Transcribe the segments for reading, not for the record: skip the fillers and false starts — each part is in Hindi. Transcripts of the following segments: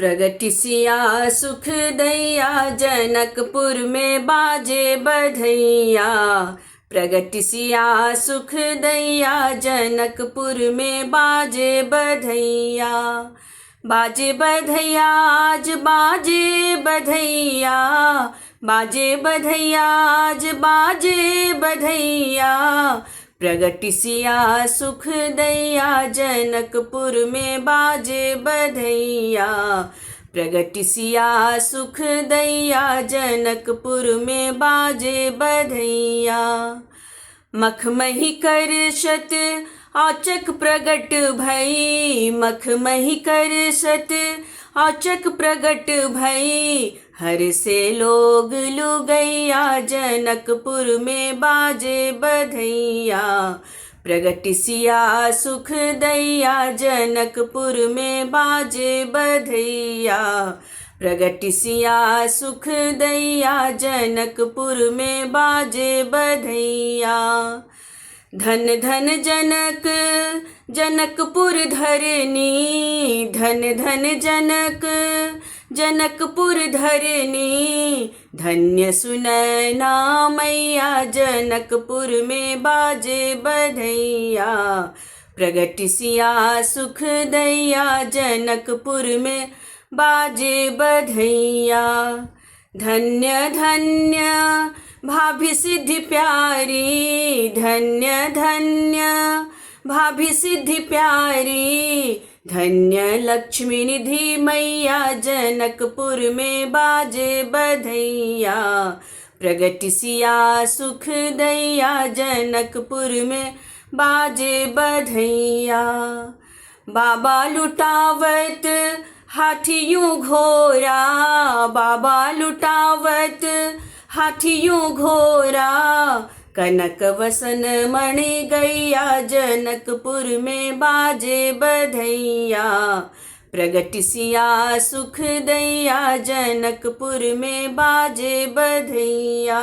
प्रगटिसिया सुख दैया जनकपुर में बाजे बधैया। प्रगटिसिया सुख दैया जनकपुर में बाजे बधैया। बाजे बधैया आज बाजे बधैया। बाजे बधैया आज बाजे बधैया। प्रगटिसिया सुख दैया जनकपुर में बाजे बधैया। प्रगटिसिया सुख दैया जनकपुर में बाजे बधैया। मखमही करशत औचक प्रगट भई। मखमही करशत औचक प्रगट भई। हर से लोग लुगैया जनकपुर में बाजे बधैया। प्रगटिसिया सुख दैया जनकपुर में बाजे बधैया। प्रगटिसिया सुख दैया जनकपुर में बाजे बधैया। धन धन जनक जनकपुर धरनी। धन धन जनक जनकपुर धरनी। धन्य सुनैना मैया जनकपुर में बाजे बधैया। प्रगटिसिया सुख दैया जनकपुर में बाजे बधैया। धन्य धन्य भाभी सिद्धि प्यारी। धन्य धन्य भाभी सिद्धि प्यारी। धन्य लक्ष्मी निधि मैया जनकपुर में बाजे बधैया। प्रगटिसिया सुख दैया जनकपुर में बाजे बधैया। बाबा लुटावत हाथियों घोरा। बाबा लुटावत हाथियों घोरा। कनक वसन मणि गैया जनकपुर में बाजे बधैया। प्रगटिसिया सुख दैया जनकपुर में बाजे बधैया।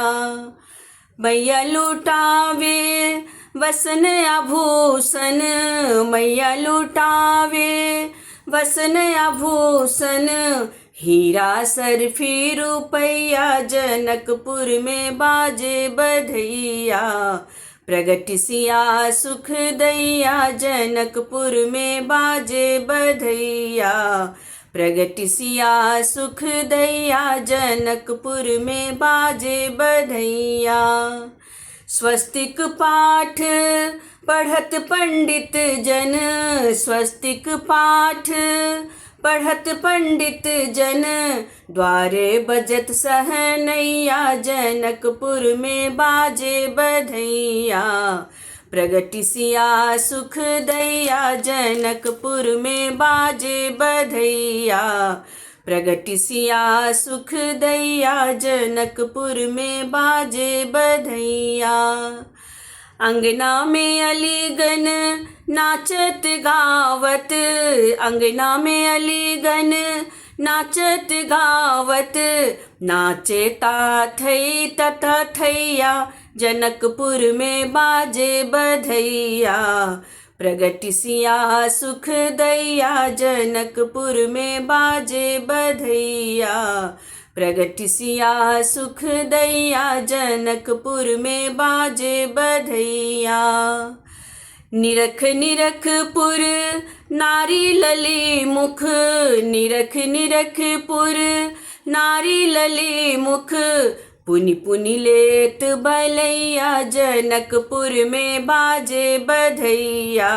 मैया लुटावे वसन आभूषण। मैया लुटावे वसन आभूषण। हीरा सर्फी रुपैया जनकपुर में बाजे बधैया। प्रगटिसिया सुख दैया जनकपुर में बाजे बधैया। प्रगटिसिया सुख दैया जनकपुर में बाजे बधैया। स्वस्तिक पाठ पढ़त पंडित जन। स्वस्तिक पाठ पढ़त पंडित जन। द्वारे बजत सहनैया जनकपुर में बाजे बधैया। प्रगटिसिया सुख दैया जनकपुर में बाजे बधैया। प्रगटिसिया सुख दैया जनकपुर में बाजे बधैया। अंगना में अलीगन नाचत गावत। अंगना में अलीगन नाचत गावत। नाचे ताथई तथा थैया जनकपुर में बाजे बधैया। प्रगटिसिया सुख दैया जनकपुर में बाजे बधैया। प्रगटिसिया सुख दैया जनकपुर में बाजे बधैया। निरख निरखपुर नारी लली मुख। निरख निरखपुर नारी लली मुख। पुनि पुनि लेत बलैया जनकपुर में बाजे बधैया।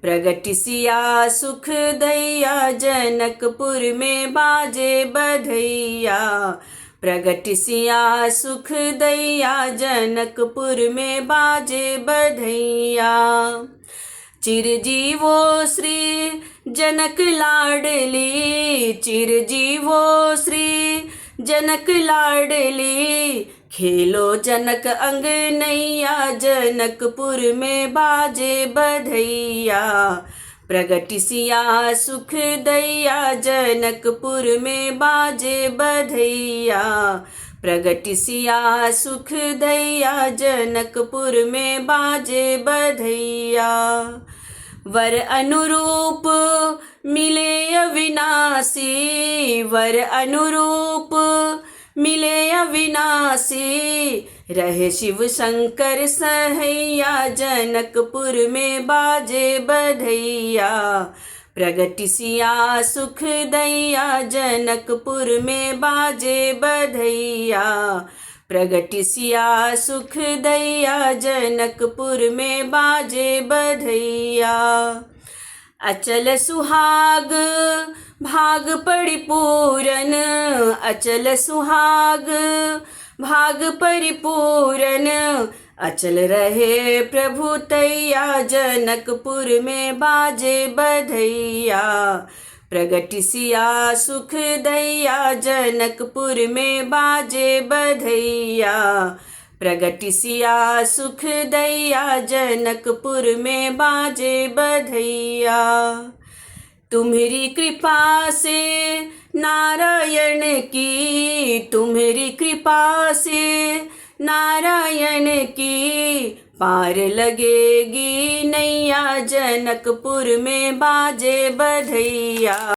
प्रगटिसिया सुख दैया जनकपुर में बाजे बधैया। प्रगटिसिया सुख दैया जनकपुर में बाजे बधैया। चिरजीवो श्री जनक लाडली। चिरजीवो श्री जनक लाडली। खेलो जनक अंगनैया जनकपुर में बाजे बधैया। प्रगटिसिया सुख दैया जनकपुर में बाजे बधैया। प्रगटिसिया सुख दैया जनकपुर में बाजे बधैया। वर अनुरूप मिले अविनाशी वर अनुरूप मिले अविनाशी रहे शिव शंकर सहैया जनकपुर में बाजे बधैया प्रगति सिया सुख दैया जनकपुर में बाजे बधैया प्रगति सिया सुख दैया जनकपुर में बाजे बधैया अचल सुहाग भाग परिपूरन अचल सुहाग भाग परिपूरन अचल रहे प्रभु तैया जनकपुर में बाजे बधैया प्रगति सिया सुख दैया जनकपुर में बाजे बधैया प्रगति सिया सुख दैया जनकपुर में बाजे बधैया तुम्हारी कृपा से नारायण की तुम्हारी कृपा से नारायण की पार लगेगी नैया जनकपुर में बाजे बधैया।